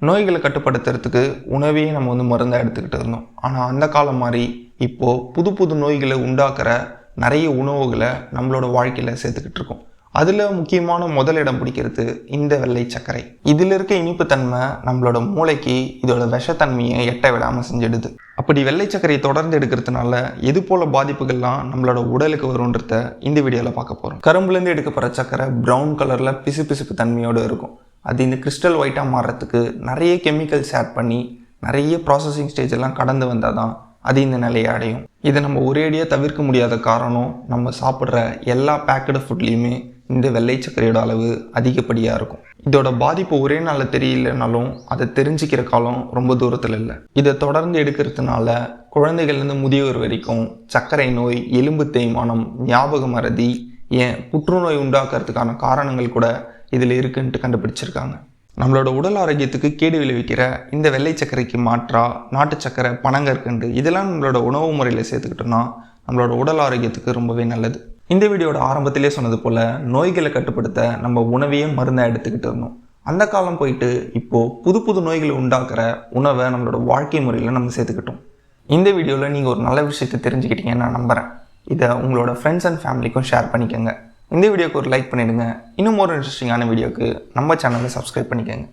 நோய்களை கட்டுப்படுத்துறதுக்கு உணவே நம்ம மருந்தாக எடுத்துக்கிட்டு இருந்தோம். ஆனால் அந்த காலம் மாதிரி இப்போது புது புது நோய்களை உண்டாக்குற நிறைய உணவுகளை நம்மளோட வாழ்க்கையில் சேர்த்துக்கிட்டு இருக்கோம். அதில் முக்கியமான முதலிடம் பிடிக்கிறது இந்த வெள்ளை சர்க்கரை. இதில் இருக்க இனிப்புத்தன்மை நம்மளோட மூளைக்கு இதோட விஷத்தன்மையை எட்ட விடாமல் செஞ்சிடுது. அப்படி வெள்ளை சர்க்கரையை தொடர்ந்து எடுக்கிறதுனால எது போல பாதிப்புகள்லாம் நம்மளோட உடலுக்கு வரும்ன்றத இந்த வீடியோவில் பார்க்க போகிறோம். கரும்புலேருந்து எடுக்கப்படுற சர்க்கரை ப்ரௌன் கலரில் பிசுபிசுப்பு தன்மையோடு இருக்கும். அது இந்த கிறிஸ்டல் ஒயிட்டாக மாறுறதுக்கு நிறைய கெமிக்கல்ஸ் ஆட் பண்ணி நிறைய ப்ராசஸிங் ஸ்டேஜ் எல்லாம் கடந்து வந்தால் தான் அது இந்த நிலையை அடையும். இதை நம்ம ஒரேடியாக தவிர்க்க முடியாத காரணம், நம்ம சாப்பிட்ற எல்லா பேக்கடு ஃபுட்லேயுமே இந்த வெள்ளை சர்க்கரையோட அளவு அதிகப்படியாக இருக்கும். இதோட பாதிப்பு ஒரே நாளில் தெரியலனாலும் அதை தெரிஞ்சுக்கிற காலம் ரொம்ப தூரத்தில் இல்லை. இதை தொடர்ந்து எடுக்கிறதுனால குழந்தைகள்லேருந்து முதியோர் வரைக்கும் சர்க்கரை நோய், எலும்பு தேய்மானம், ஞாபக மறதி, ஏன் புற்றுநோய் உண்டாக்குறதுக்கான காரணங்கள் கூட இதில் இருக்குன்ட்டு கண்டுபிடிச்சிருக்காங்க. நம்மளோட உடல் ஆரோக்கியத்துக்கு கேடு விளைவிக்கிற இந்த வெள்ளை சர்க்கரைக்கு மாற்றா நாட்டு சர்க்கரை, பனங்கற்கண்டு இதெல்லாம் நம்மளோட உணவு முறையில் சேர்த்துக்கிட்டோம்னா நம்மளோட உடல் ஆரோக்கியத்துக்கு ரொம்பவே நல்லது. இந்த வீடியோட ஆரம்பத்திலே சொன்னது போல் நோய்களை கட்டுப்படுத்த நம்ம உணவையே மருந்தாக எடுத்துக்கிட்டு இருந்தோம். அந்த காலம் போயிட்டு இப்போது புது புது நோய்களை உண்டாக்குற உணவை நம்மளோட வாழ்க்கை முறையில் நம்ம சேர்த்துக்கிட்டோம். இந்த வீடியோவில் நீங்கள் ஒரு நல்ல விஷயத்தை தெரிஞ்சுக்கிட்டீங்கன்னு நான் நம்புகிறேன். இதை உங்களோட ஃப்ரெண்ட்ஸ் அண்ட் ஃபேமிலிக்கும் ஷேர் பண்ணிக்கோங்க. இந்த வீடியோக்கு ஒரு லைக் பண்ணிவிடுங்க. இன்னும் ஒரு இன்ட்ரெஸ்டிங்கான வீடியோக்கு நம்ம சேனலை சப்ஸ்கிரைப் பண்ணிக்கோங்க.